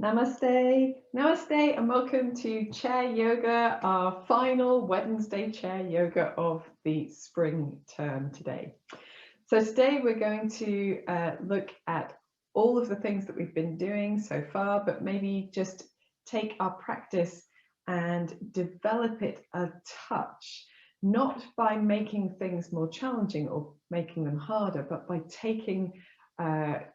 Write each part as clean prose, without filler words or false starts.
Namaste, namaste, and welcome to Chair Yoga, our final Wednesday Chair Yoga of the spring term today. So today we're going to look at all of the things that we've been doing so far, but maybe just take our practice and develop it a touch, not by making things more challenging or making them harder, but by taking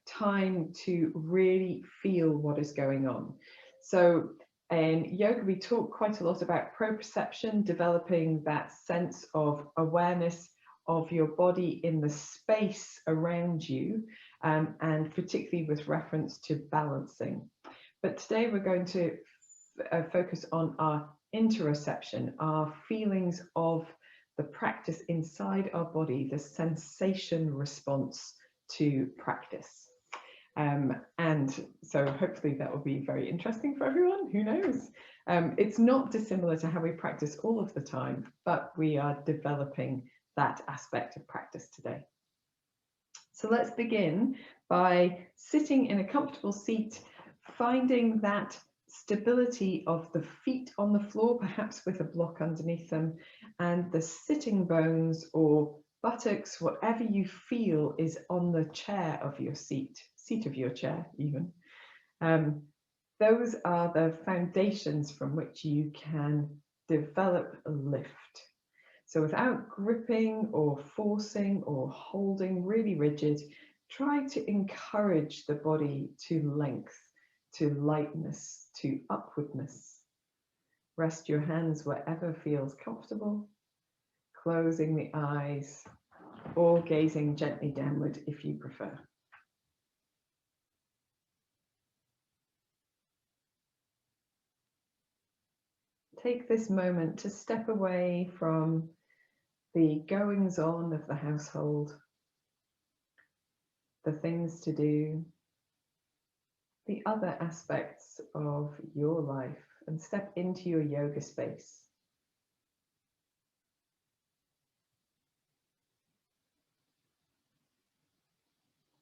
time to really feel what is going on. So in yoga, we talk quite a lot about proprioception, developing that sense of awareness of your body in the space around you, and particularly with reference to balancing. But today we're going to focus on our interoception, our feelings of the practice inside our body, the sensation response to practice. And so hopefully that will be very interesting for everyone, who knows. It's not dissimilar to how we practice all of the time, but we are developing that aspect of practice today. So let's begin by sitting in a comfortable seat, finding that stability of the feet on the floor, perhaps with a block underneath them, and the sitting bones or buttocks, whatever you feel is on the chair of your seat of your chair even. Those are the foundations from which you can develop a lift. So without gripping or forcing or holding really rigid, try to encourage the body to length, to lightness, to upwardness. Rest your hands wherever feels comfortable, closing the eyes or gazing gently downward if you prefer. Take this moment to step away from the goings-on of the household, the things to do, the other aspects of your life, and step into your yoga space.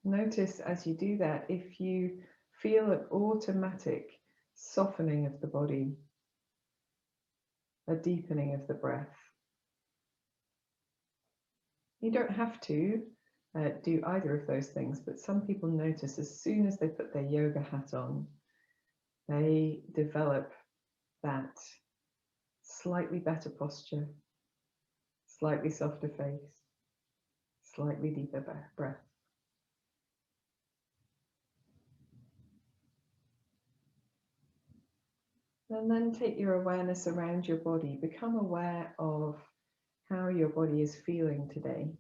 Notice as you do that if you feel an automatic softening of the body, a deepening of the breath. You don't have to do either of those things, but some people notice as soon as they put their yoga hat on, they develop that slightly better posture, slightly softer face, slightly deeper breath. And then take your awareness around your body. Become aware of how your body is feeling today.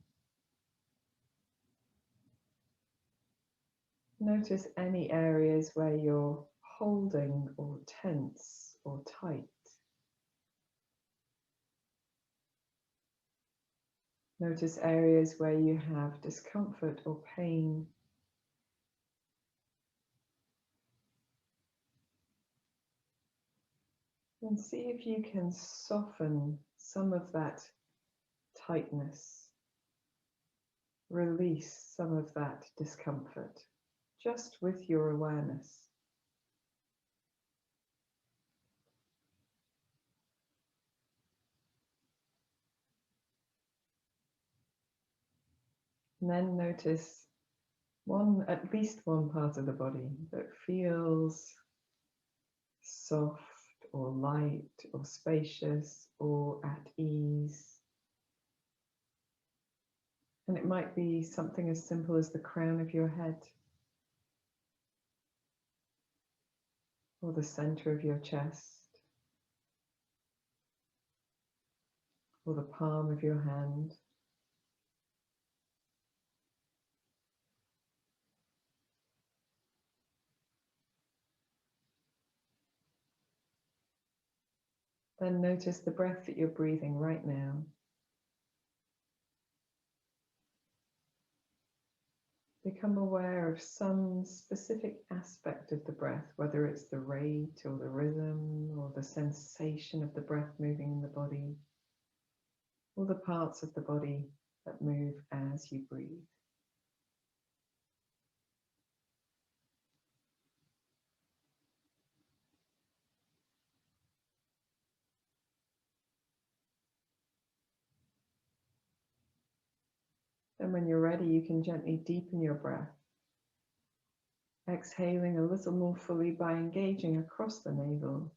Notice any areas where you're holding or tense or tight. Notice areas where you have discomfort or pain. And see if you can soften some of that tightness, release some of that discomfort, just with your awareness. And then notice at least one part of the body that feels soft or light or spacious or at ease. And it might be something as simple as the crown of your head or the center of your chest or the palm of your hand. Then notice the breath that you're breathing right now. Become aware of some specific aspect of the breath, whether it's the rate or the rhythm or the sensation of the breath moving in the body, or the parts of the body that move as you breathe. And when you're ready, you can gently deepen your breath, exhaling a little more fully by engaging across the navel,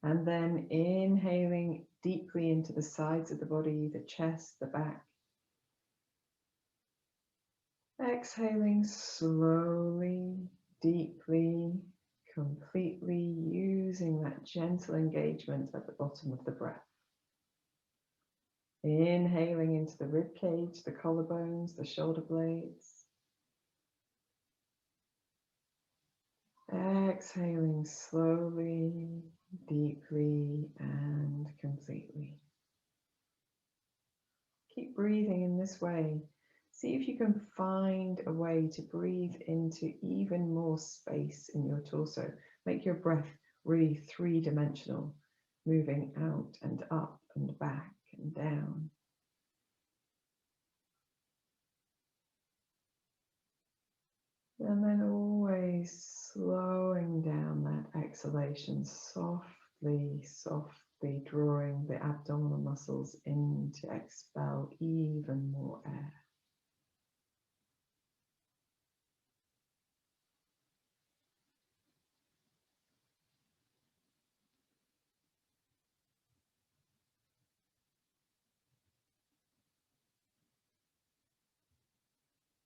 and then inhaling deeply into the sides of the body, the chest, the back. Exhaling slowly, deeply, completely, using that gentle engagement at the bottom of the breath. Inhaling into the rib cage, the collarbones, the shoulder blades. Exhaling slowly, deeply, and completely. Keep breathing in this way. See if you can find a way to breathe into even more space in your torso. Make your breath really three-dimensional, moving out and up and back and down. And then always slowing down that exhalation, softly, softly drawing the abdominal muscles in to expel even more air.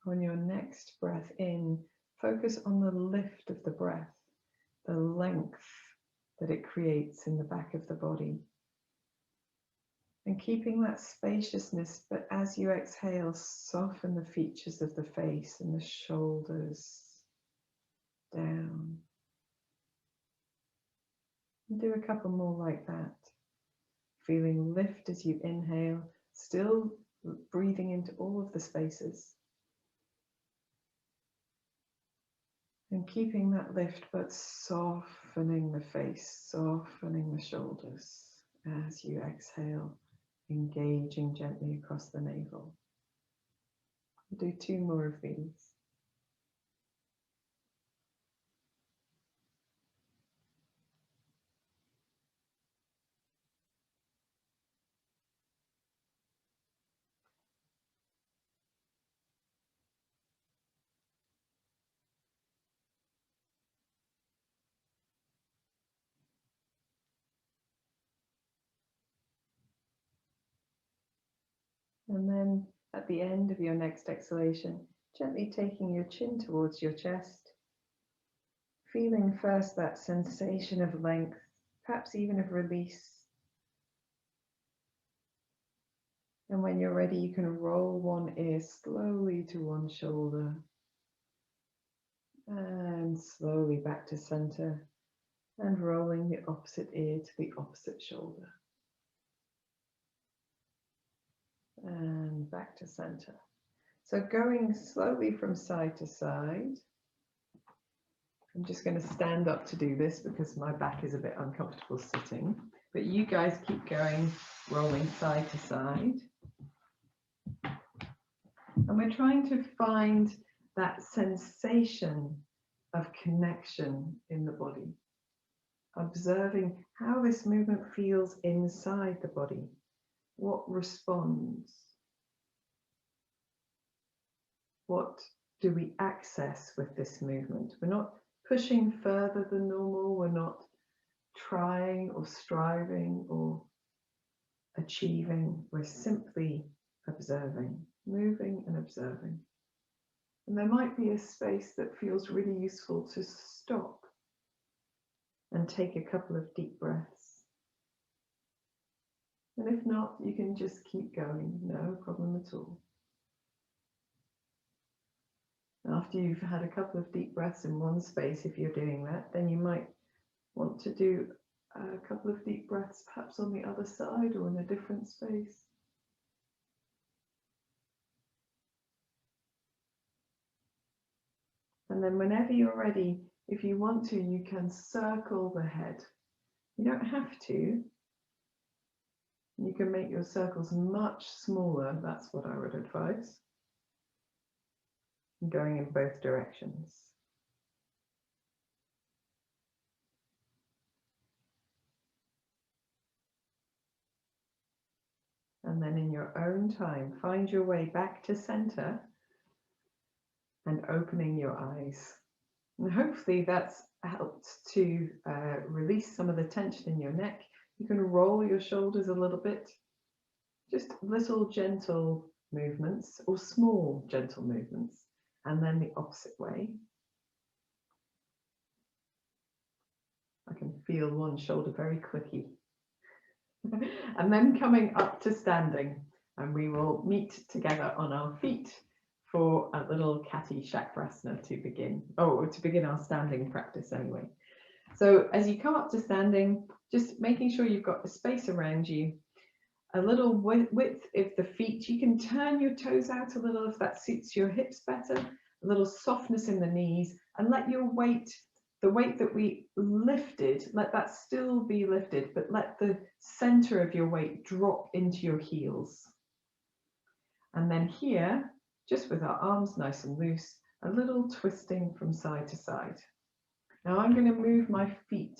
On your next breath in, focus on the lift of the breath, the length that it creates in the back of the body. And keeping that spaciousness, but as you exhale, soften the features of the face and the shoulders down. And do a couple more like that. Feeling lift as you inhale, still breathing into all of the spaces. And keeping that lift, but softening the face, softening the shoulders as you exhale, engaging gently across the navel. We'll do 2 more of these. And then at the end of your next exhalation, gently taking your chin towards your chest, feeling first that sensation of length, perhaps even of release. And when you're ready, you can roll one ear slowly to one shoulder and slowly back to center, and rolling the opposite ear to the opposite shoulder and back to center. So going slowly from side to side. I'm just going to stand up to do this because my back is a bit uncomfortable sitting, but you guys keep going, rolling side to side. And we're trying to find that sensation of connection in the body, observing how this movement feels inside the body, what responds, what do we access with this movement. We're not pushing further than normal, we're not trying or striving or achieving, we're simply observing, moving and observing. And there might be a space that feels really useful to stop and take a couple of deep breaths. And if not, you can just keep going, no problem at all. After you've had a couple of deep breaths in one space, if you're doing that, then you might want to do a couple of deep breaths perhaps on the other side or in a different space. And then whenever you're ready, if you want to, you can circle the head. You don't have to. You can make your circles much smaller. That's what I would advise. Going in both directions. And and then in your own time, find your way back to center and opening your eyes. And hopefully that's helped to release some of the tension in your neck. You can roll your shoulders a little bit, just little gentle movements or small gentle movements, and then the opposite way. I can feel one shoulder very clicky. And then coming up to standing, and we will meet together on our feet for a little Kati Chakrasana to begin, to begin our standing practice anyway. So as you come up to standing, just making sure you've got a space around you, a little width of the feet. You can turn your toes out a little if that suits your hips better, a little softness in the knees, and let your weight, the weight that we lifted, let that still be lifted, but let the center of your weight drop into your heels. And then here, just with our arms nice and loose, a little twisting from side to side. Now I'm going to move my feet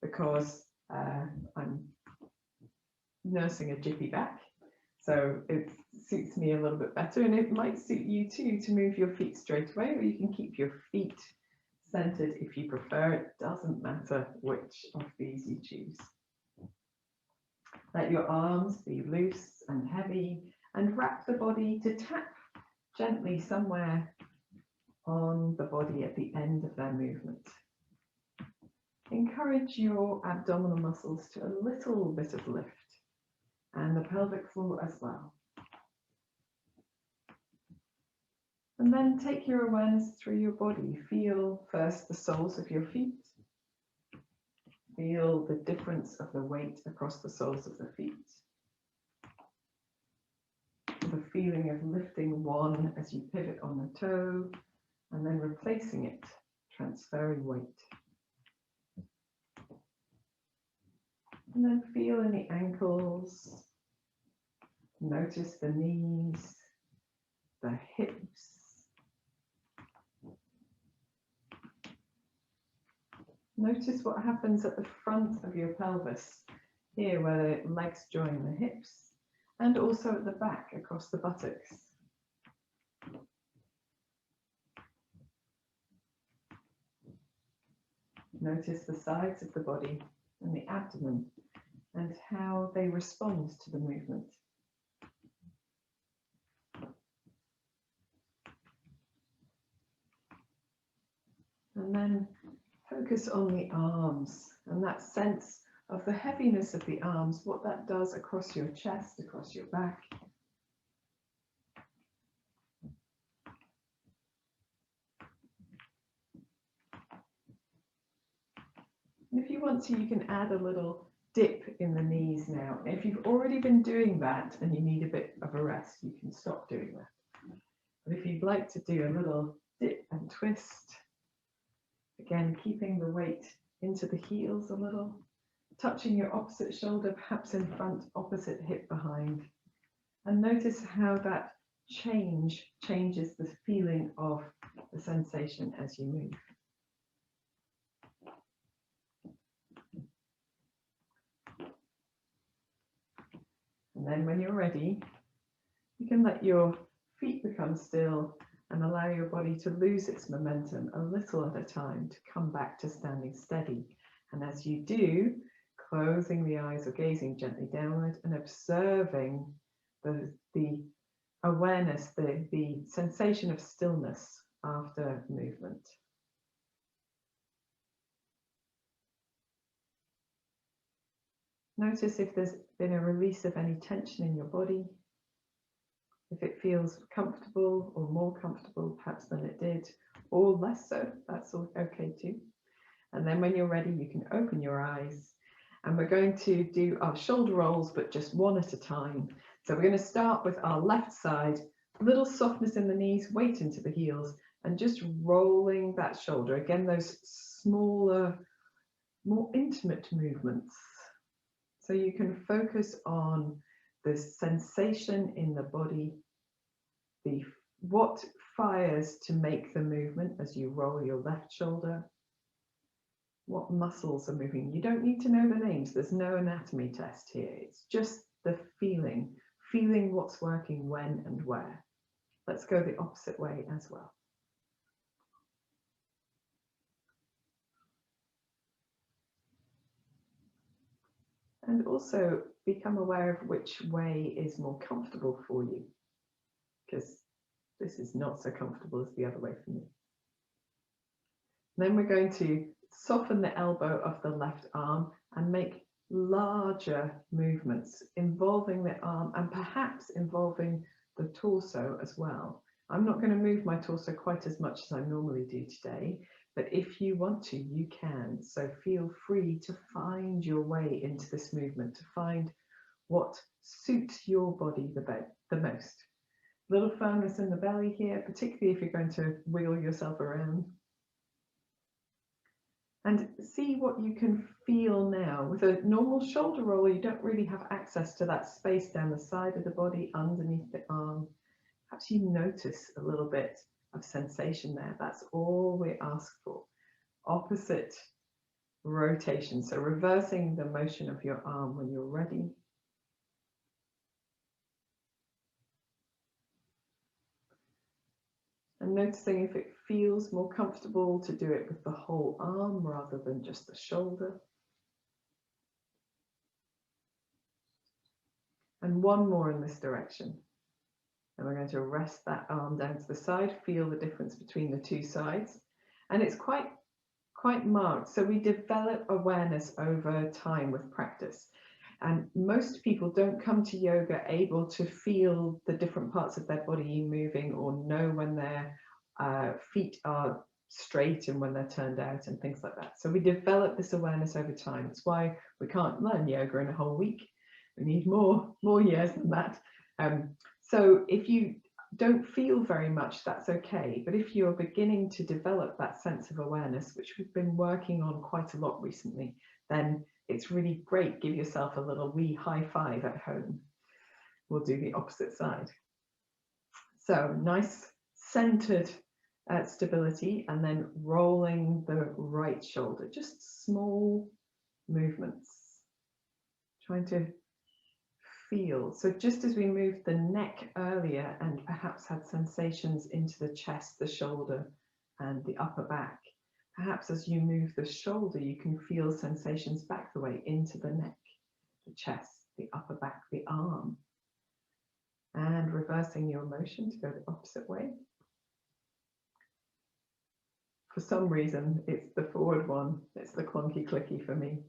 because I'm nursing a jippy back, so it suits me a little bit better, and it might suit you too to move your feet straight away, or you can keep your feet centered if you prefer. It doesn't matter which of these you choose. Let your arms be loose and heavy, and wrap the body to tap gently somewhere on the body at the end of their movement. Encourage your abdominal muscles to a little bit of lift, and the pelvic floor as well. And then take your awareness through your body. Feel first the soles of your feet. Feel the difference of the weight across the soles of the feet. The feeling of lifting one as you pivot on the toe, and then replacing it, transferring weight. And then feel in the ankles, notice the knees, the hips. Notice what happens at the front of your pelvis, here where the legs join the hips, and also at the back across the buttocks. Notice the sides of the body and the abdomen and how they respond to the movement. And then focus on the arms and that sense of the heaviness of the arms, what that does across your chest, across your back. And if you want to, you can add a little dip in the knees now. If you've already been doing that and you need a bit of a rest, you can stop doing that. But if you'd like to do a little dip and twist, again, keeping the weight into the heels a little, touching your opposite shoulder, perhaps in front, opposite hip behind. And notice how that changes the feeling of the sensation as you move. And then when you're ready, you can let your feet become still and allow your body to lose its momentum a little at a time to come back to standing steady. And as you do, closing the eyes or gazing gently downward and observing the awareness, the sensation of stillness after movement. Notice if there's been a release of any tension in your body, if it feels comfortable or more comfortable perhaps than it did, or less so, that's all okay too. And then when you're ready, you can open your eyes, and we're going to do our shoulder rolls, but just one at a time. So we're going to start with our left side, a little softness in the knees, weight into the heels, and just rolling that shoulder. Again, those smaller, more intimate movements. So you can focus on the sensation in the body, what fires to make the movement as you roll your left shoulder, what muscles are moving. You don't need to know the names, there's no anatomy test here, it's just the feeling. feeling what's working when and where. Let's go the opposite way as well. And also become aware of which way is more comfortable for you, because this is not so comfortable as the other way for me. Then we're going to soften the elbow of the left arm and make larger movements involving the arm and perhaps involving the torso as well. I'm not going to move my torso quite as much as I normally do today, but if you want to, you can. So feel free to find your way into this movement, to find what suits your body the most. A little firmness in the belly here, particularly if you're going to wiggle yourself around. And see what you can feel now. With a normal shoulder roll, you don't really have access to that space down the side of the body, underneath the arm. Perhaps you notice a little bit of sensation there. That's all we ask for. Opposite rotation, so reversing the motion of your arm when you're ready. And noticing if it feels more comfortable to do it with the whole arm rather than just the shoulder. And one more in this direction. And we're going to rest that arm down to the side, feel the difference between the two sides. And it's quite marked. So we develop awareness over time with practice. And most people don't come to yoga able to feel the different parts of their body moving or know when their feet are straight and when they're turned out and things like that. So we develop this awareness over time. It's why we can't learn yoga in a whole week. We need more years than that. So if you don't feel very much, that's okay. But if you're beginning to develop that sense of awareness, which we've been working on quite a lot recently, then it's really great. Give yourself a little wee high five at home. We'll do the opposite side. So nice centered stability, and then rolling the right shoulder, just small movements, trying to feel. So just as we moved the neck earlier and perhaps had sensations into the chest, the shoulder and the upper back, perhaps as you move the shoulder, you can feel sensations back the way into the neck, the chest, the upper back, the arm. And reversing your motion to go the opposite way. For some reason, it's the forward one. It's the clunky clicky for me.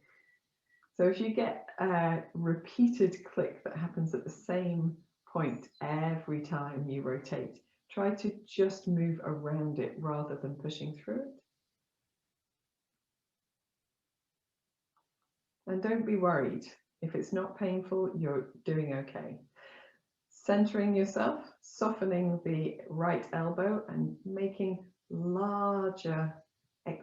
So if you get a repeated click that happens at the same point every time you rotate, try to just move around it rather than pushing through it. And don't be worried. If it's not painful, you're doing okay. Centering yourself, softening the right elbow and making larger,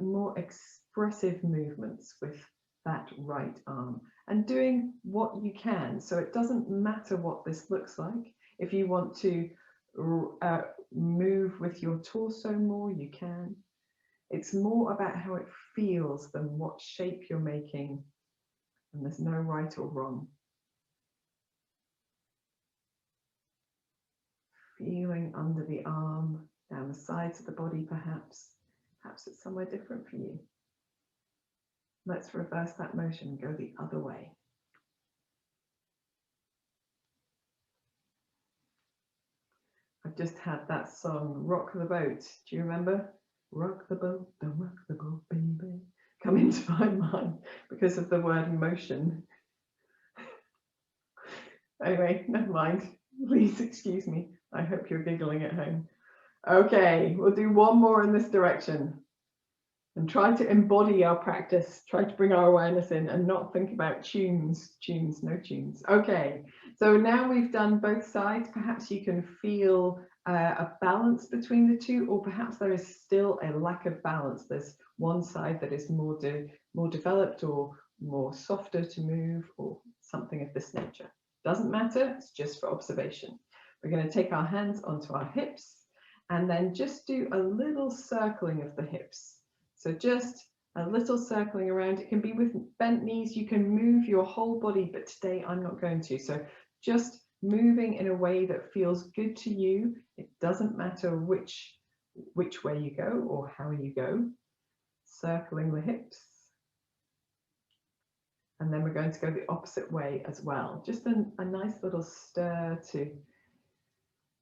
more expressive movements with that right arm and doing what you can. So it doesn't matter what this looks like. If you want to move with your torso more, you can. It's more about how it feels than what shape you're making, and there's no right or wrong. Feeling under the arm, down the sides of the body perhaps. Perhaps it's somewhere different for you. Let's reverse that motion, go the other way. I've just had that song, Rock the Boat. Do you remember? Rock the boat, don't rock the boat, baby. Come into my mind because of the word motion. Anyway, never mind. Please excuse me. I hope you're giggling at home. Okay, we'll do one more in this direction and try to embody our practice, try to bring our awareness in and not think about tunes, no tunes. Okay, so now we've done both sides. Perhaps you can feel a balance between the two, or perhaps there is still a lack of balance. There's one side that is more developed or more softer to move or something of this nature. Doesn't matter, it's just for observation. We're going to take our hands onto our hips and then just do a little circling of the hips. So just a little circling around. It can be with bent knees. You can move your whole body, but today I'm not going to. So just moving in a way that feels good to you. It doesn't matter which way you go or how you go. Circling the hips. And then we're going to go the opposite way as well. Just a nice little stir to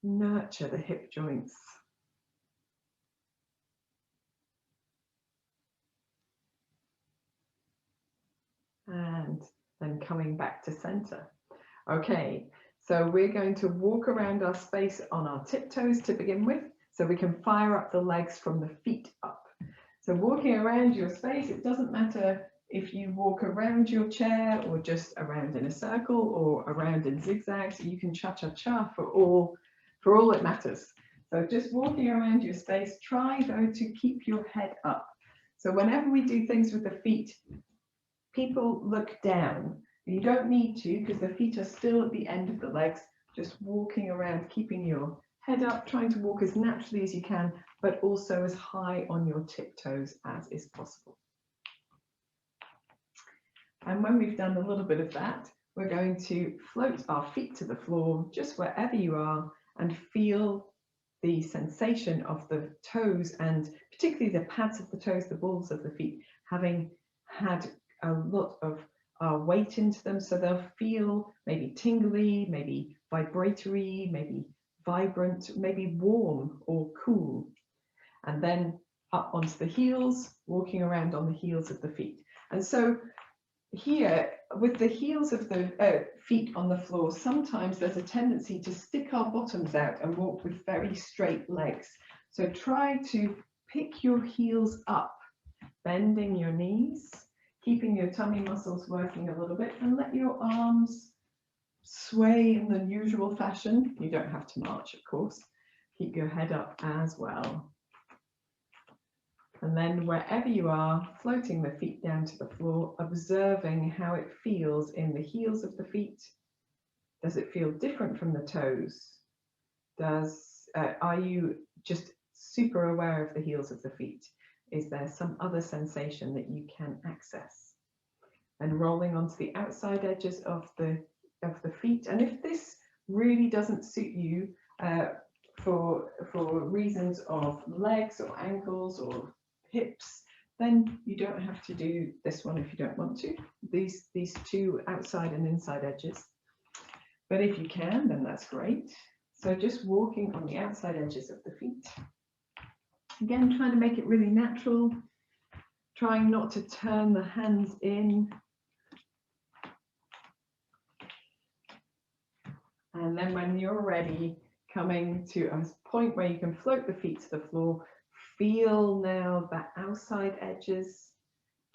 nurture the hip joints. And then coming back to center. Okay, so we're going to walk around our space on our tiptoes to begin with, so we can fire up the legs from the feet up. So walking around your space, it doesn't matter if you walk around your chair or just around in a circle or around in zigzags. You can cha-cha-cha for all it matters. So just walking around your space, try though to keep your head up. So whenever we do things with the feet, people look down. You don't need to, because the feet are still at the end of the legs, just walking around, keeping your head up, trying to walk as naturally as you can, but also as high on your tiptoes as is possible. And when we've done a little bit of that, we're going to float our feet to the floor, just wherever you are, and feel the sensation of the toes, and particularly the pads of the toes, the balls of the feet, having had a lot of our weight into them, so they'll feel maybe tingly, maybe vibratory, maybe vibrant, maybe warm or cool. And then up onto the heels, walking around on the heels of the feet. And so here, with the heels of the feet on the floor, sometimes there's a tendency to stick our bottoms out and walk with very straight legs. So try to pick your heels up, bending your knees, keeping your tummy muscles working a little bit, and let your arms sway in the usual fashion. You don't have to march, of course. Keep your head up as well. And then wherever you are, floating the feet down to the floor, observing how it feels in the heels of the feet. Does it feel different from the toes? Are you just super aware of the heels of the feet? Is there some other sensation that you can access? And rolling onto the outside edges of the feet. And if this really doesn't suit you for reasons of legs or ankles or hips, then you don't have to do this one if you don't want to. These two outside and inside edges. But if you can, then that's great. So just walking on the outside edges of the feet. Again, trying to make it really natural, trying not to turn the hands in. And then when you're ready, coming to a point where you can float the feet to the floor, feel now the outside edges.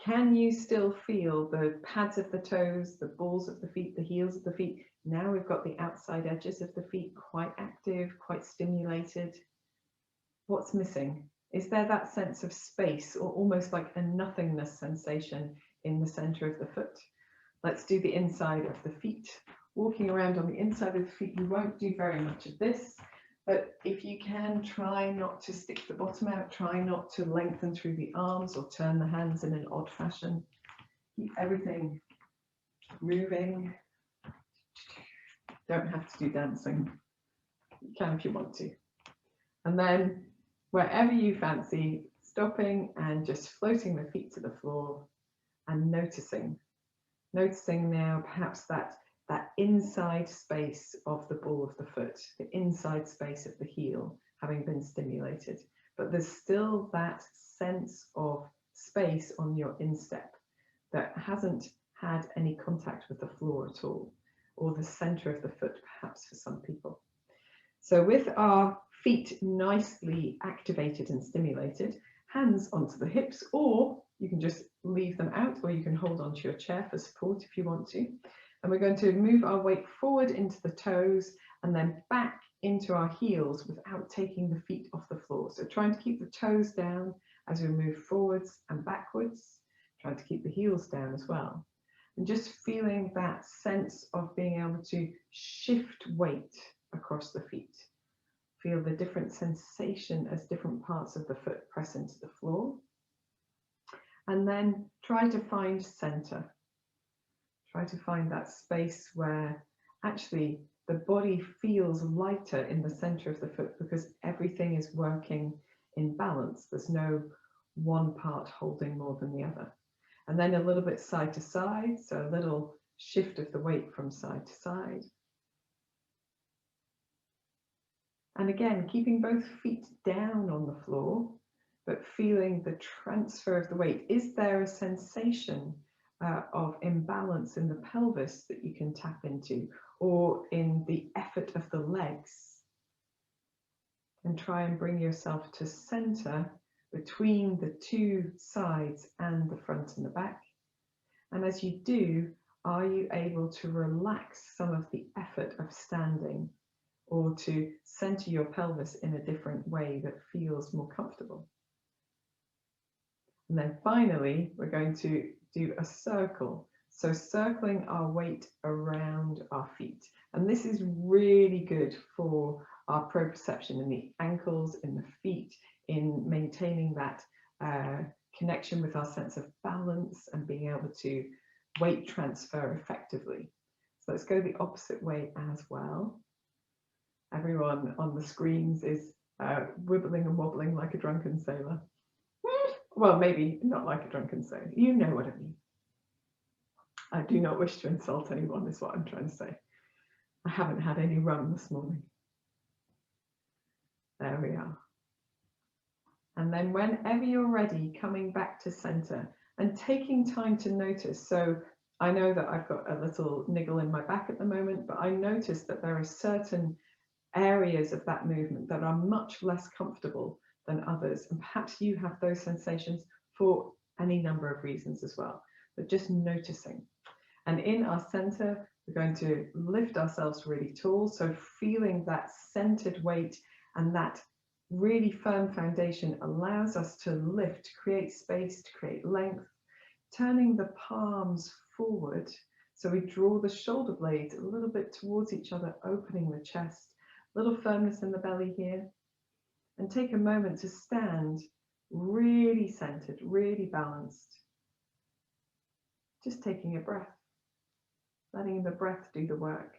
Can you still feel the pads of the toes, the balls of the feet, the heels of the feet? Now we've got the outside edges of the feet quite active, quite stimulated. What's missing? Is there that sense of space, or almost like a nothingness sensation in the center of the foot? Let's do the inside of the feet. Walking around on the inside of the feet, you won't do very much of this, but if you can, try not to stick the bottom out, try not to lengthen through the arms or turn the hands in an odd fashion. Keep everything moving. Don't have to do dancing. You can if you want to. And then wherever you fancy, stopping and just floating the feet to the floor and noticing now perhaps that inside space of the ball of the foot, the inside space of the heel having been stimulated, but there's still that sense of space on your instep that hasn't had any contact with the floor at all, or the center of the foot perhaps for some people. So with our feet nicely activated and stimulated, hands onto the hips, or you can just leave them out, or you can hold onto your chair for support if you want to. And we're going to move our weight forward into the toes and then back into our heels without taking the feet off the floor. So trying to keep the toes down as we move forwards and backwards, trying to keep the heels down as well. And just feeling that sense of being able to shift weight across the feet. Feel the different sensation as different parts of the foot press into the floor. And then try to find center. Try to find that space where actually the body feels lighter in the center of the foot because everything is working in balance. There's no one part holding more than the other. And then a little bit side to side, so a little shift of the weight from side to side. And again, keeping both feet down on the floor, but feeling the transfer of the weight. Is there a sensation of imbalance in the pelvis that you can tap into, or in the effort of the legs? And try and bring yourself to center between the two sides and the front and the back. And as you do, are you able to relax some of the effort of standing, or to center your pelvis in a different way that feels more comfortable? And then finally, we're going to do a circle. So circling our weight around our feet. And this is really good for our proprioception in the ankles, in the feet, in maintaining that connection with our sense of balance and being able to weight transfer effectively. So let's go the opposite way as well. Everyone on the screens is wibbling and wobbling like a drunken sailor. Well, maybe not like a drunken sailor. You know what I mean. I do not wish to insult anyone, is what I'm trying to say. I haven't had any rum this morning. There we are. And then whenever you're ready, coming back to center and taking time to notice. So I know that I've got a little niggle in my back at the moment, but I notice that there are certain areas of that movement that are much less comfortable than others. And perhaps you have those sensations for any number of reasons as well, but just noticing. And in our center, we're going to lift ourselves really tall. So feeling that centered weight and that really firm foundation allows us to lift, to create space, to create length, turning the palms forward. So we draw the shoulder blades a little bit towards each other, opening the chest, a little firmness in the belly here. And take a moment to stand really centered, really balanced. Just taking a breath, letting the breath do the work.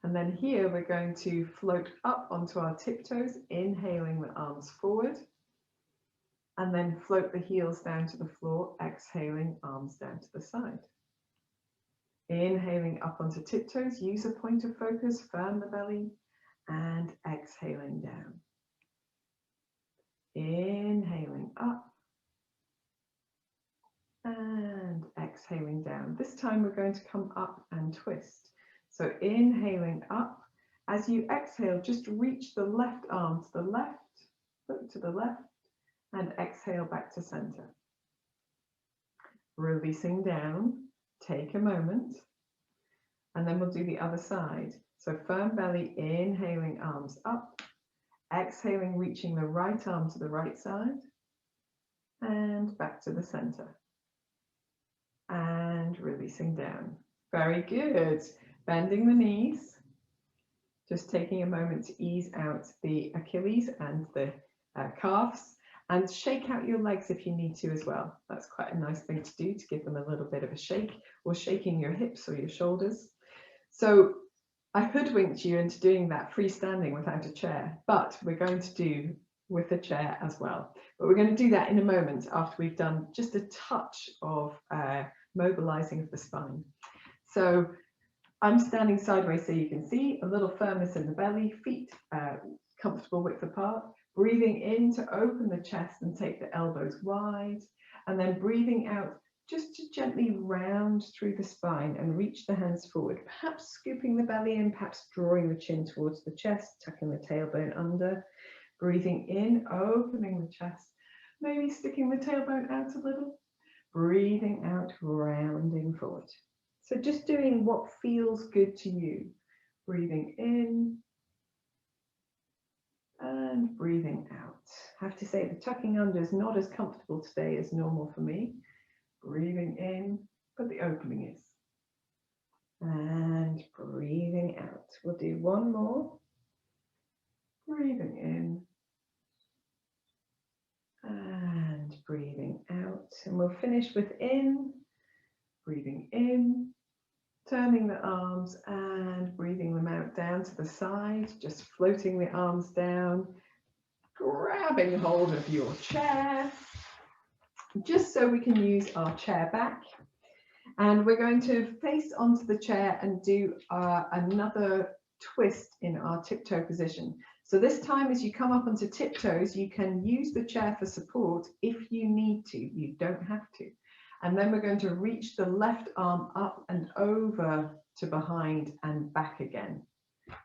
And then here we're going to float up onto our tiptoes, inhaling the arms forward, and then float the heels down to the floor, exhaling, arms down to the side. Inhaling up onto tiptoes, use a point of focus, firm the belly, and exhaling down. Inhaling up and exhaling down. This time we're going to come up and twist. So inhaling up. As you exhale, just reach the left arm to the left, foot to the left, and exhale back to center. Releasing down, take a moment, and then we'll do the other side. So firm belly, inhaling, arms up, exhaling, reaching the right arm to the right side, and back to the center. And releasing down. Very good. Bending the knees. Just taking a moment to ease out the Achilles and the calves, and shake out your legs if you need to as well. That's quite a nice thing to do, to give them a little bit of a shake, or shaking your hips or your shoulders. So I hoodwinked you into doing that freestanding without a chair, but we're going to do with a chair as well. But we're going to do that in a moment after we've done just a touch of mobilizing of the spine. So I'm standing sideways so you can see, a little firmness in the belly, feet comfortable width apart, breathing in to open the chest and take the elbows wide, and then breathing out just to gently round through the spine and reach the hands forward, perhaps scooping the belly in, perhaps drawing the chin towards the chest, tucking the tailbone under, breathing in, opening the chest, maybe sticking the tailbone out a little, breathing out, rounding forward. So just doing what feels good to you. Breathing in and breathing out. I have to say the tucking under is not as comfortable today as normal for me. Breathing in, but the opening is. And breathing out. We'll do one more. Breathing in and breathing out. And we'll finish with in, breathing in, turning the arms and breathing them out down to the side, just floating the arms down, grabbing hold of your chair, just so we can use our chair back. And we're going to face onto the chair and do another twist in our tiptoe position. So this time, as you come up onto tiptoes, you can use the chair for support if you need to. You don't have to. And then we're going to reach the left arm up and over to behind and back again.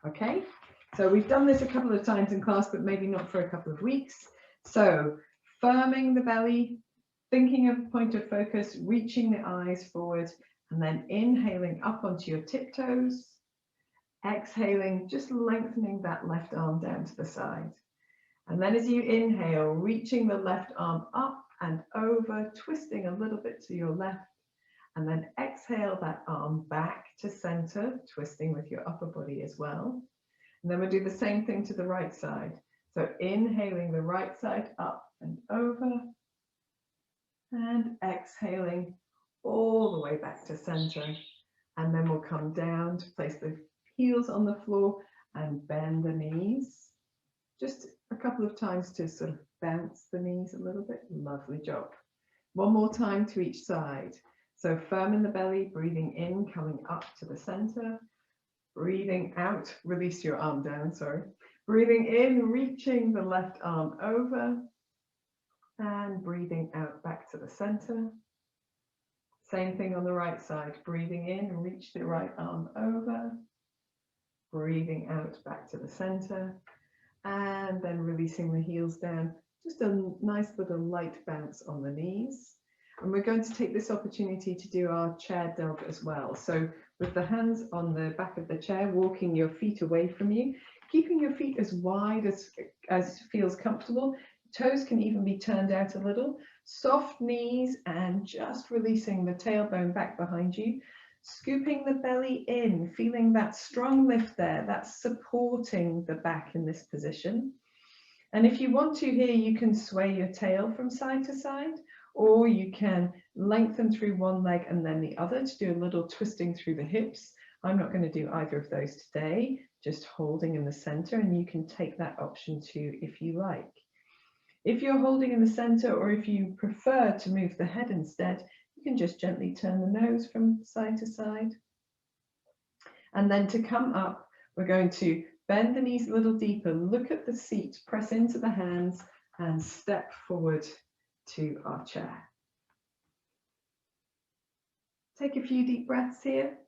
Okay, so we've done this a couple of times in class, but maybe not for a couple of weeks. So firming the belly, thinking of point of focus, reaching the eyes forward, and then inhaling up onto your tiptoes. Exhaling, just lengthening that left arm down to the side. And then as you inhale, reaching the left arm up and over, twisting a little bit to your left. And then exhale that arm back to center, twisting with your upper body as well. And then we'll do the same thing to the right side. So inhaling the right side up and over. And exhaling all the way back to center. And then we'll come down to place the heels on the floor and bend the knees. Just a couple of times to sort of bounce the knees a little bit. Lovely job. One more time to each side. So firm in the belly, breathing in, coming up to the center. Breathing out, release your arm down, sorry. Breathing in, reaching the left arm over. And breathing out back to the center. Same thing on the right side. Breathing in, reach the right arm over. Breathing out back to the center. And then releasing the heels down. Just a nice little light bounce on the knees. And we're going to take this opportunity to do our chair dog as well. So with the hands on the back of the chair, walking your feet away from you, keeping your feet as wide as feels comfortable. Toes can even be turned out a little. Soft knees and just releasing the tailbone back behind you. Scooping the belly in, feeling that strong lift there. That's supporting the back in this position. And if you want to here, you can sway your tail from side to side, or you can lengthen through one leg and then the other to do a little twisting through the hips. I'm not going to do either of those today, just holding in the center, and you can take that option too if you like. If you're holding in the center, or if you prefer to move the head instead, you can just gently turn the nose from side to side. And then to come up, we're going to bend the knees a little deeper, look at the seat, press into the hands, and step forward to our chair. Take a few deep breaths here.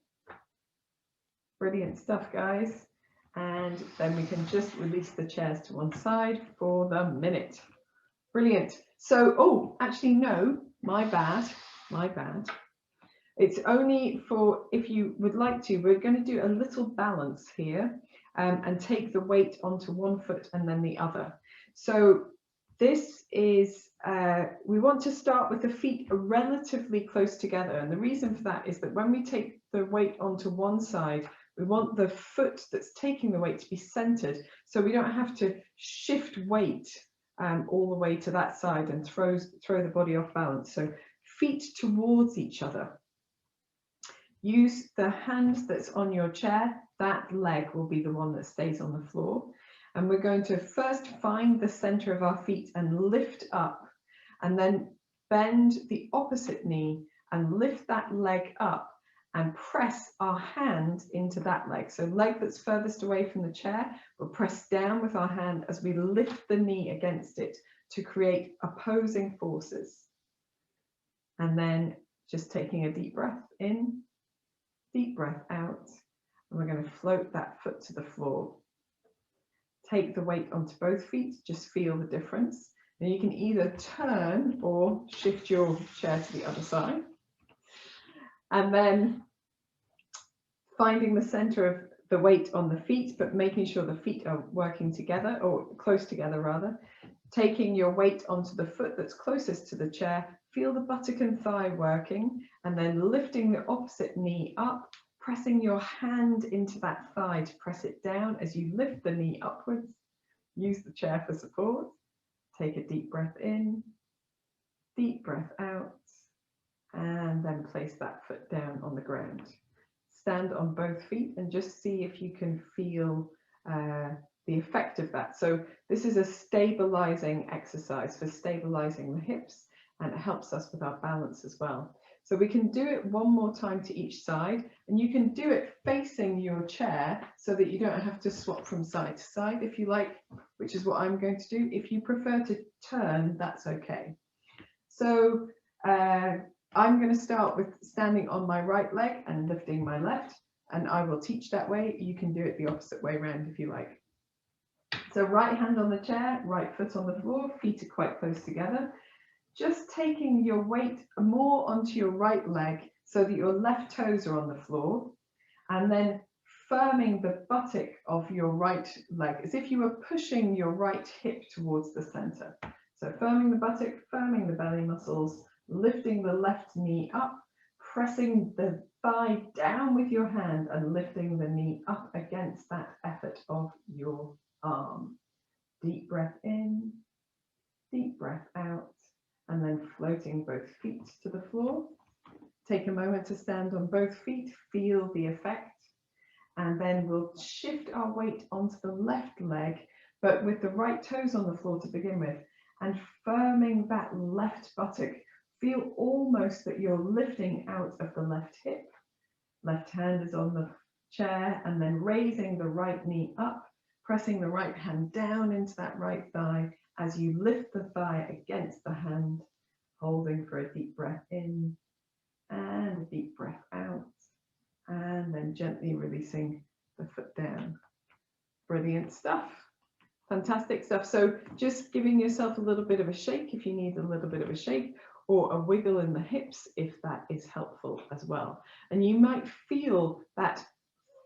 Brilliant stuff, guys. And then we can just release the chairs to one side for the minute. Brilliant. So, oh, actually, no, my bad. It's only for if you would like to. We're going to do a little balance here and take the weight onto one foot and then the other. So this is, we want to start with the feet relatively close together. And the reason for that is that when we take the weight onto one side, we want the foot that's taking the weight to be centered. So we don't have to shift weight all the way to that side and throw the body off balance. So feet towards each other. Use the hand that's on your chair. That leg will be the one that stays on the floor. And we're going to first find the center of our feet and lift up, and then bend the opposite knee and lift that leg up and press our hand into that leg. So leg that's furthest away from the chair, we'll press down with our hand as we lift the knee against it to create opposing forces. And then just taking a deep breath in, deep breath out, and we're going to float that foot to the floor. Take the weight onto both feet, just feel the difference. And you can either turn or shift your chair to the other side. And then finding the center of the weight on the feet, but making sure the feet are working together, or close together rather. Taking your weight onto the foot that's closest to the chair, feel the buttock and thigh working, and then lifting the opposite knee up, pressing your hand into that thigh to press it down as you lift the knee upwards. Use the chair for support. Take a deep breath in, deep breath out. and then place that foot down on the ground. Stand on both feet and just see if you can feel the effect of that. So this is a stabilizing exercise for stabilizing the hips, and it helps us with our balance as well. So we can do it one more time to each side, and you can do it facing your chair so that you don't have to swap from side to side if you like, which is what I'm going to do. If you prefer to turn, that's okay. So I'm going to start with standing on my right leg and lifting my left, and I will teach that way. You can do it the opposite way around if you like. So right hand on the chair, right foot on the floor, feet are quite close together. Just taking your weight more onto your right leg so that your left toes are on the floor, and then firming the buttock of your right leg as if you were pushing your right hip towards the center. So firming the buttock, firming the belly muscles, lifting the left knee up, pressing the thigh down with your hand and lifting the knee up against that effort of your arm. Deep breath in, deep breath out, and then floating both feet to the floor. Take a moment to stand on both feet, feel the effect, and then we'll shift our weight onto the left leg, but with the right toes on the floor to begin with, and firming that left buttock. Feel almost that you're lifting out of the left hip. Left hand is on the chair, and then raising the right knee up, pressing the right hand down into that right thigh as you lift the thigh against the hand, holding for a deep breath in and a deep breath out, and then gently releasing the foot down. Brilliant stuff. Fantastic stuff. So just giving yourself a little bit of a shake if you need a little bit of a shake, or a wiggle in the hips if that is helpful as well. And you might feel that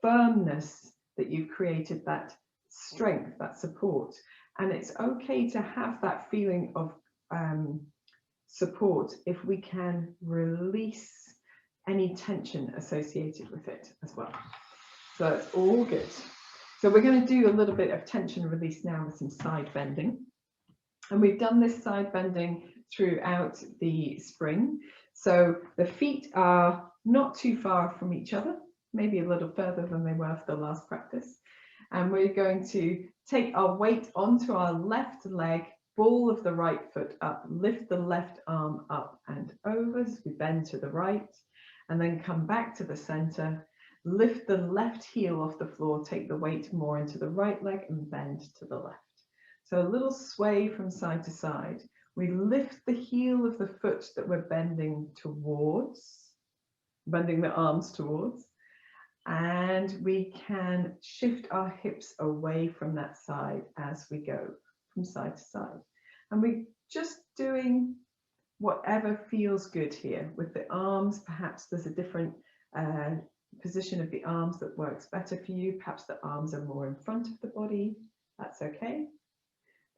firmness that you've created, that strength, that support. And it's okay to have that feeling of support if we can release any tension associated with it as well. So it's all good. So we're going to do a little bit of tension release now with some side bending. And we've done this side bending throughout the spring. So the feet are not too far from each other, maybe a little further than they were for the last practice. And we're going to take our weight onto our left leg, ball of the right foot up, lift the left arm up and over as we bend to the right, and then come back to the center, lift the left heel off the floor, take the weight more into the right leg and bend to the left. So a little sway from side to side. We lift the heel of the foot that we're bending towards, bending the arms towards, and we can shift our hips away from that side as we go from side to side. And we're just doing whatever feels good here. With the arms, perhaps there's a different position of the arms that works better for you. Perhaps the arms are more in front of the body. That's okay.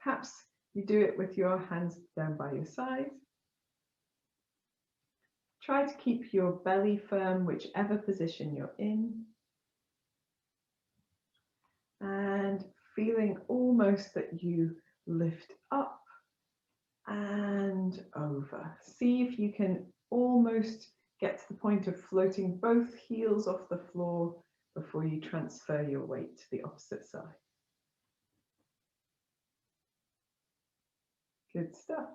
Perhaps you do it with your hands down by your side. Try to keep your belly firm, whichever position you're in. And feeling almost that you lift up and over. See if you can almost get to the point of floating both heels off the floor before you transfer your weight to the opposite side. Good stuff.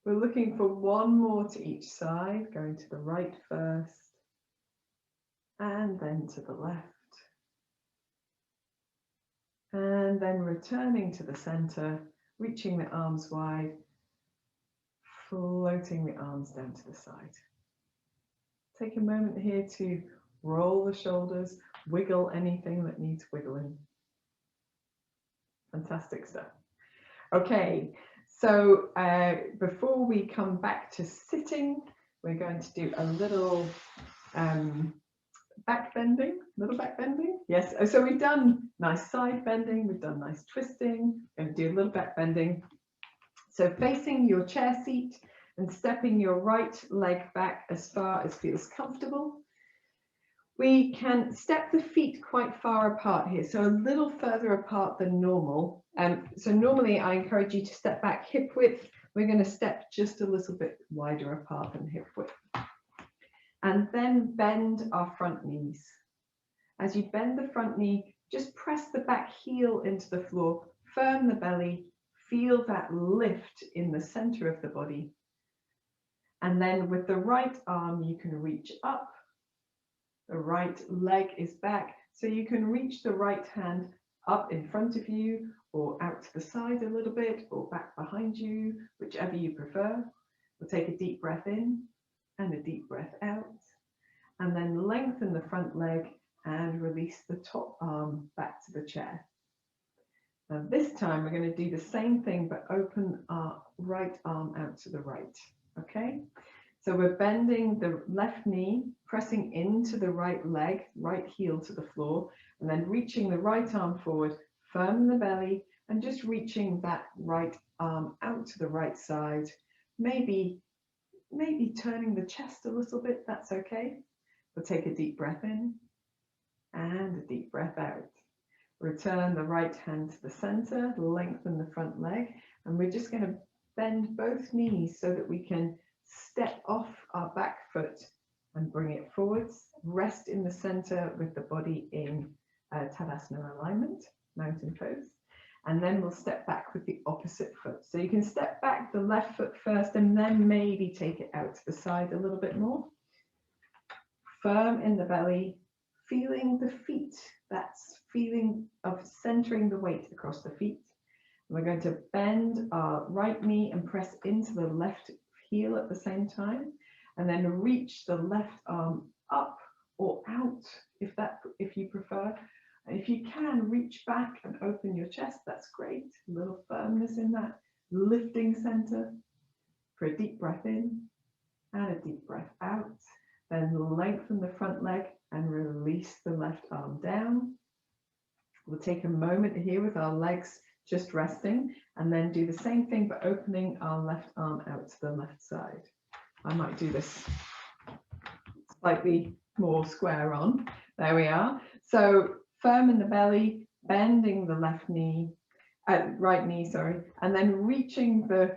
We're looking for one more to each side, going to the right first and then to the left. And then returning to the center, reaching the arms wide, floating the arms down to the side. Take a moment here to roll the shoulders, wiggle anything that needs wiggling. Fantastic stuff. Okay, so before we come back to sitting, we're going to do a little back bending, Yes, so we've done nice side bending, we've done nice twisting, we're going to do a little back bending. So facing your chair seat and stepping your right leg back as far as feels comfortable. We can step the feet quite far apart here, so a little further apart than normal. So normally I encourage you to step back hip width We're going to step just a little bit wider apart than hip width. And then bend our front knees. As you bend the front knee, just press the back heel into the floor, firm the belly, feel that lift in the center of the body. And then with the right arm, you can reach up. The right leg is back, so you can reach the right hand up in front of you or out to the side a little bit or back behind you, whichever you prefer. We'll take a deep breath in and a deep breath out, and then lengthen the front leg and release the top arm back to the chair. Now this time we're going to do the same thing, but open our right arm out to the right, okay? So we're bending the left knee, pressing into the right leg, right heel to the floor, and then reaching the right arm forward, firm the belly, and just reaching that right arm out to the right side. Maybe turning the chest a little bit, that's okay. We'll take a deep breath in and a deep breath out. Return the right hand to the center, lengthen the front leg, and we're just going to bend both knees so that we can step off our back foot and bring it forwards. Rest in the center with the body in Tadasana alignment, mountain pose. And then we'll step back with the opposite foot. So you can step back the left foot first and then maybe take it out to the side a little bit more. Firm in the belly, feeling the feet. That's feeling of centering the weight across the feet. We're going to bend our right knee and press into the left heel at the same time, and then reach the left arm up or out if you prefer. If you can, reach back and open your chest, that's great. A little firmness in that lifting center. For a deep breath in and a deep breath out. Then lengthen the front leg and release the left arm down. We'll take a moment here with our legs just resting, and then do the same thing but opening our left arm out to the left side. I might do this slightly more square on. There we are. So firm in the belly, bending the left knee, right knee, sorry, and then reaching the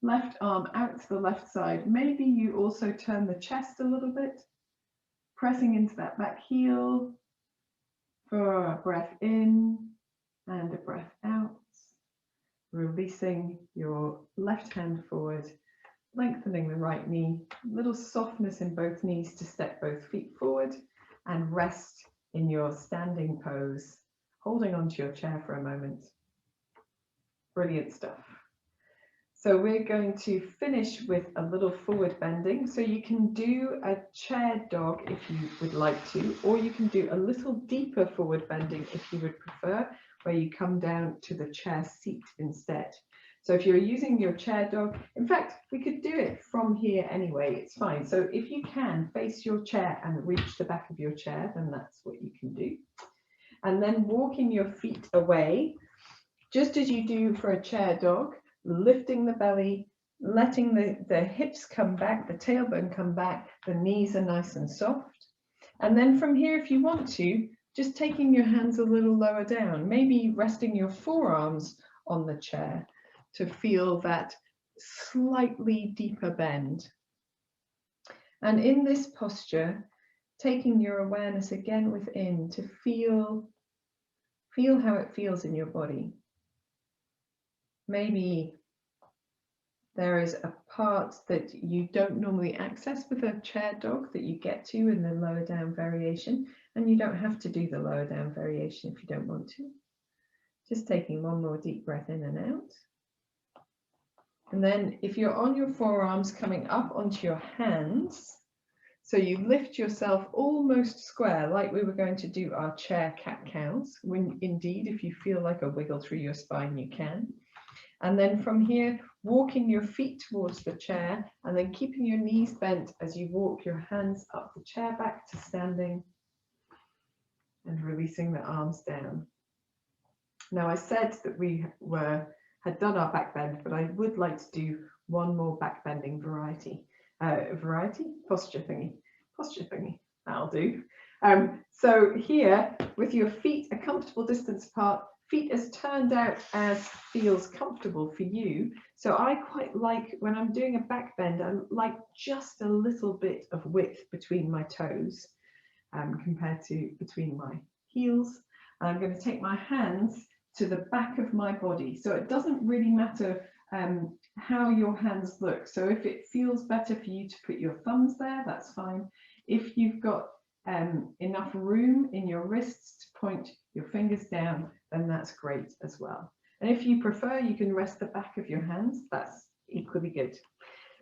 left arm out to the left side. Maybe you also turn the chest a little bit, pressing into that back heel for a breath in and a breath out. Releasing your left hand forward, lengthening the right knee, little softness in both knees to step both feet forward, and rest in your standing pose, holding onto your chair for a moment. Brilliant stuff. So we're going to finish with a little forward bending. So you can do a chair dog if you would like to, or you can do a little deeper forward bending if you would prefer, where you come down to the chair seat instead. So if you're using your chair dog, in fact, we could do it from here anyway, it's fine. So if you can face your chair and reach the back of your chair, then that's what you can do. And then walking your feet away, just as you do for a chair dog, lifting the belly, letting the hips come back, the tailbone come back, the knees are nice and soft. And then from here, if you want to, just taking your hands a little lower down, maybe resting your forearms on the chair to feel that slightly deeper bend. And in this posture, taking your awareness again within to feel how it feels in your body. Maybe there is a part that you don't normally access with a chair dog that you get to in the lower down variation, and you don't have to do the lower down variation if you don't want to. Just taking one more deep breath in and out. And then if you're on your forearms, coming up onto your hands, so you lift yourself almost square, like we were going to do our chair cat-cows. When indeed, if you feel like a wiggle through your spine, you can. And then from here, walking your feet towards the chair, and then keeping your knees bent as you walk your hands up the chair back to standing, and releasing the arms down. Now I said that we had done our back bend, but I would like to do one more back bending posture thingy, that'll do. So here, with your feet a comfortable distance apart, Feet as turned out as feels comfortable for you. So I quite like, when I'm doing a back bend, I like just a little bit of width between my toes compared to between my heels. And I'm going to take my hands to the back of my body. So it doesn't really matter how your hands look. So if it feels better for you to put your thumbs there, that's fine. If you've got enough room in your wrists to point your fingers down, then that's great as well. And if you prefer, you can rest the back of your hands. That's equally good.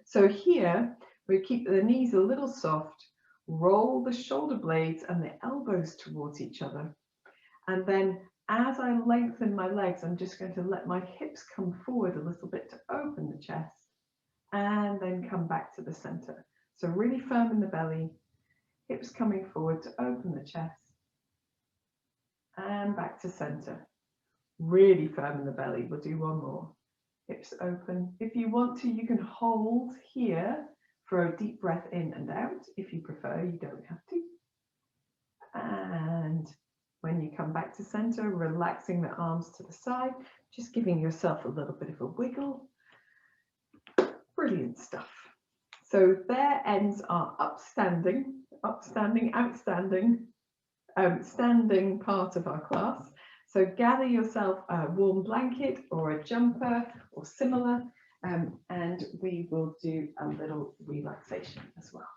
So here we keep the knees a little soft, roll the shoulder blades and the elbows towards each other. And then as I lengthen my legs, I'm just going to let my hips come forward a little bit to open the chest and then come back to the center. So really firm in the belly, hips coming forward to open the chest and back to center. Really firm in the belly. We'll do one more. Hips open. If you want to, you can hold here for a deep breath in and out. If you prefer, you don't have to. And when you come back to center, relaxing the arms to the side, just giving yourself a little bit of a wiggle. Brilliant stuff. So their ends are upstanding, upstanding, outstanding, standing part of our class. So gather yourself a warm blanket or a jumper or similar, and we will do a little relaxation as well.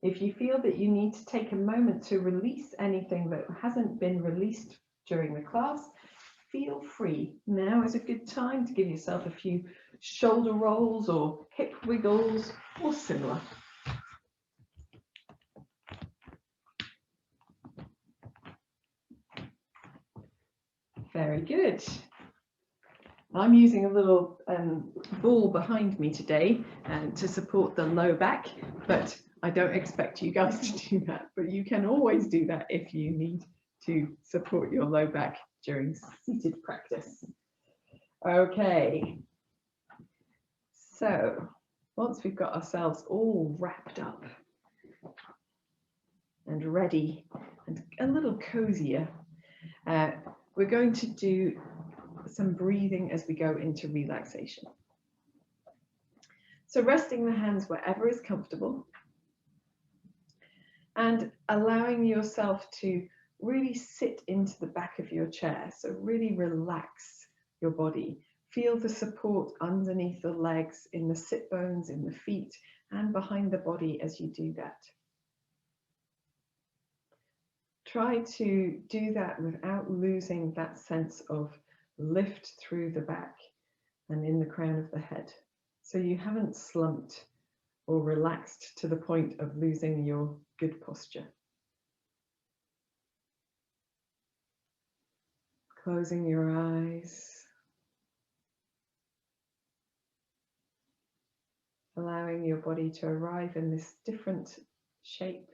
If you feel that you need to take a moment to release anything that hasn't been released during the class, feel free. Now is a good time to give yourself a few shoulder rolls or hip wiggles or similar. Very good. I'm using a little ball behind me today to support the low back, but I don't expect you guys to do that, but you can always do that if you need to support your low back during seated practice. Okay, so once we've got ourselves all wrapped up and ready and a little cozier, we're going to do some breathing as we go into relaxation. So resting the hands wherever is comfortable and allowing yourself to really sit into the back of your chair. So really relax your body. Feel the support underneath the legs, in the sit bones, in the feet, and behind the body as you do that. Try to do that without losing that sense of lift through the back and in the crown of the head. So you haven't slumped or relaxed to the point of losing your good posture. Closing your eyes. Allowing your body to arrive in this different shape.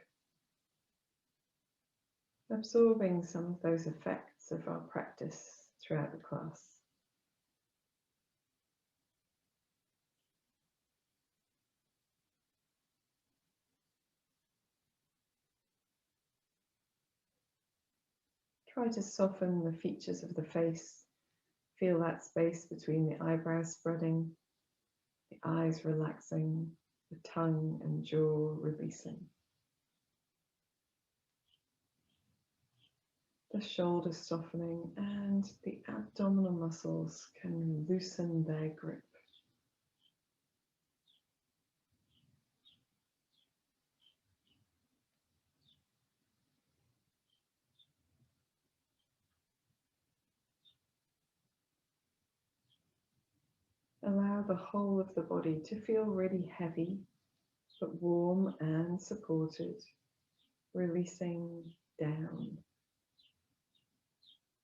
Absorbing some of those effects of our practice throughout the class. Try to soften the features of the face. Feel that space between the eyebrows spreading, the eyes relaxing, the tongue and jaw releasing. The shoulders softening and the abdominal muscles can loosen their grip. Allow the whole of the body to feel really heavy, but warm and supported, releasing down,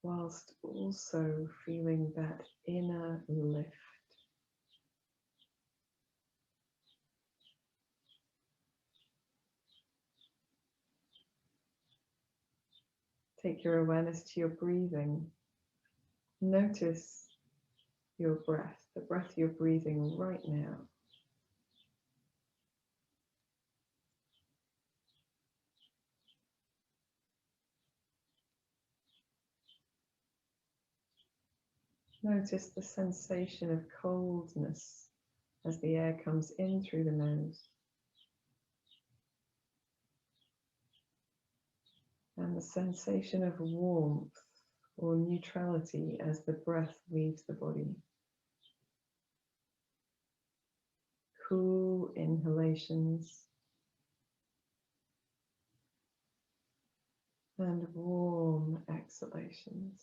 whilst also feeling that inner lift. Take your awareness to your breathing. Notice your breath, the breath you're breathing right now. Notice the sensation of coldness as the air comes in through the nose, and the sensation of warmth or neutrality as the breath leaves the body. Cool inhalations and warm exhalations.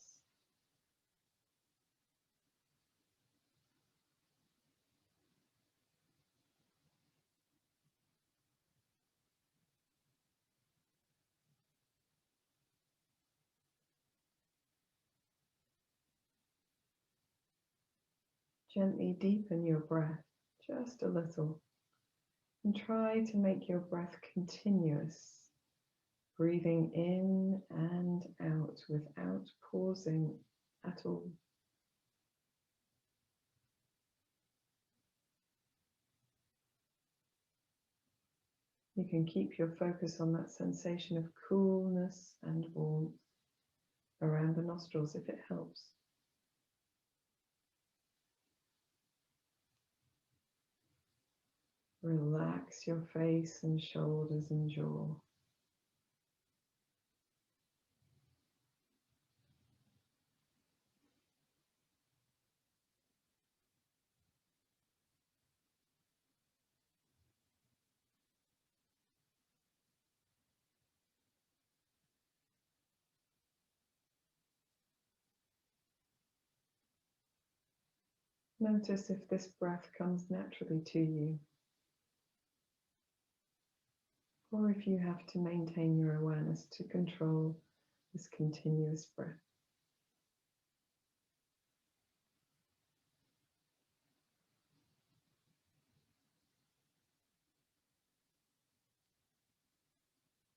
Gently deepen your breath just a little and try to make your breath continuous, breathing in and out without pausing at all. You can keep your focus on that sensation of coolness and warmth around the nostrils if it helps. Relax your face and shoulders and jaw. Notice if this breath comes naturally to you, or if you have to maintain your awareness to control this continuous breath.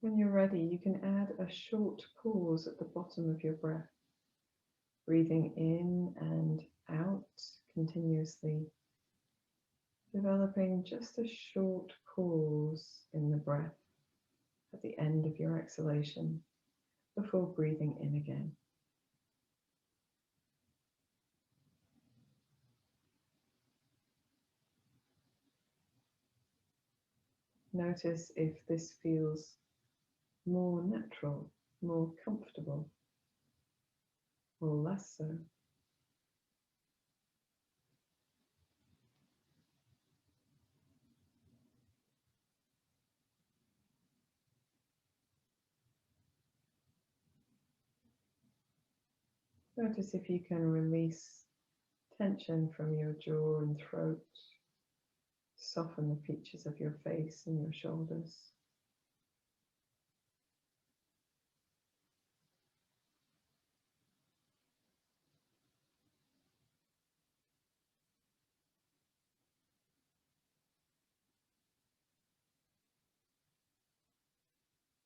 When you're ready, you can add a short pause at the bottom of your breath, breathing in and out continuously, developing just a short pause in the breath at the end of your exhalation before breathing in again. Notice if this feels more natural, more comfortable, or less so. Notice if you can release tension from your jaw and throat, soften the features of your face and your shoulders.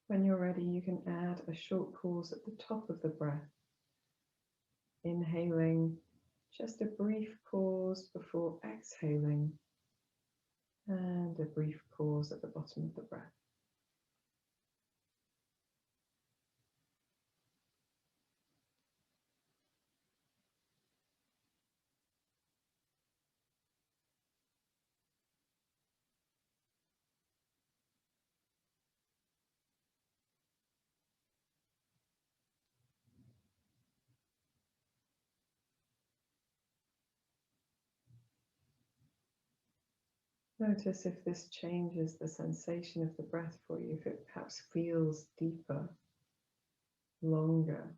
When you're ready, you can add a short pause at the top of the breath, inhaling just a brief pause before exhaling, and a brief pause at the bottom of the breath. Notice if this changes the sensation of the breath for you, if it perhaps feels deeper, longer.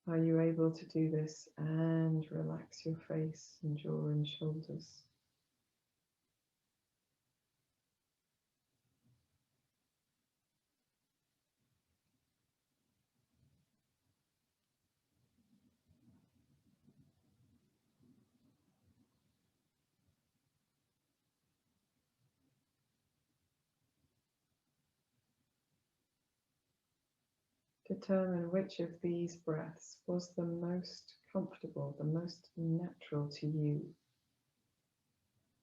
Are you able to do this and relax your face and jaw and shoulders? Determine which of these breaths was the most comfortable, the most natural to you,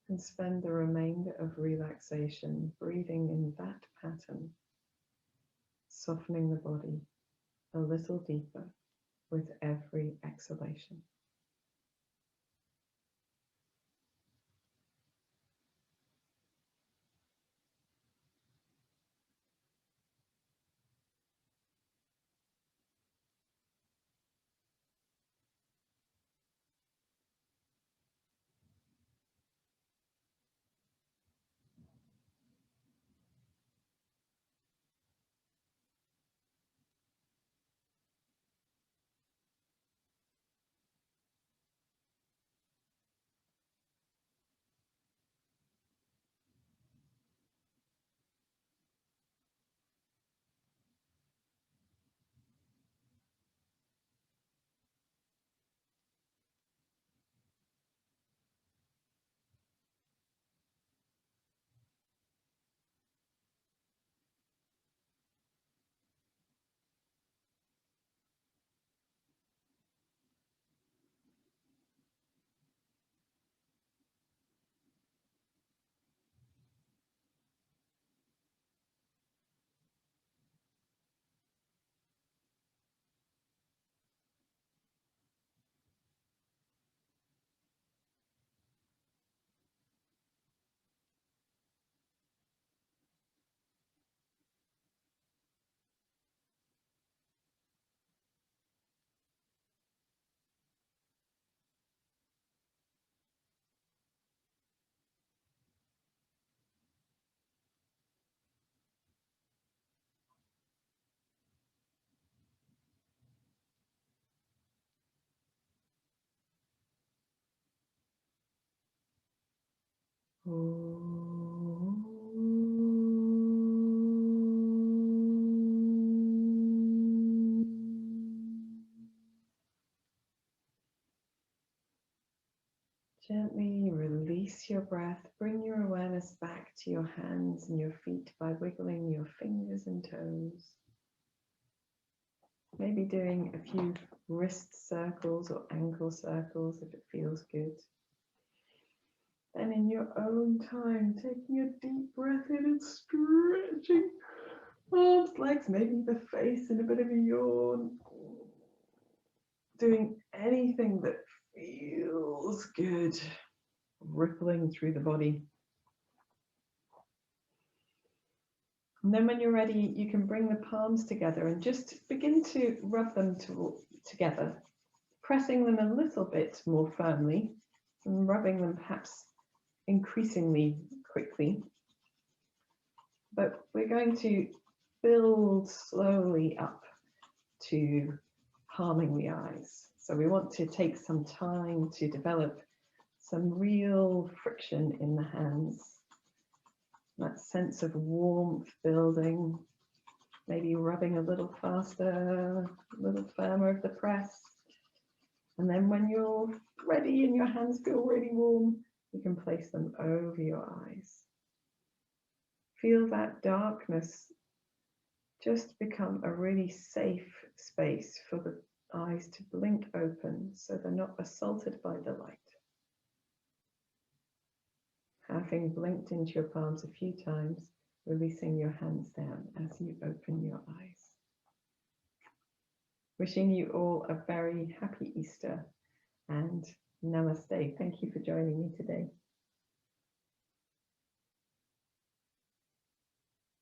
and spend the remainder of relaxation breathing in that pattern, softening the body a little deeper with every exhalation. Gently release your breath. Bring your awareness back to your hands and your feet by wiggling your fingers and toes. Maybe doing a few wrist circles or ankle circles if it feels good. And in your own time, taking a deep breath in and stretching arms, legs, maybe the face and a bit of a yawn. Doing anything that feels good, rippling through the body. And then when you're ready, you can bring the palms together and just begin to rub them together, pressing them a little bit more firmly and rubbing them perhaps increasingly quickly. But we're going to build slowly up to palming the eyes. So we want to take some time to develop some real friction in the hands. That sense of warmth building, maybe rubbing a little faster, a little firmer of the press. And then when you're ready and your hands feel really warm, you can place them over your eyes. Feel that darkness just become a really safe space for the eyes to blink open so they're not assaulted by the light. Having blinked into your palms a few times, releasing your hands down as you open your eyes. Wishing you all a very happy Easter and namaste. Thank you for joining me today.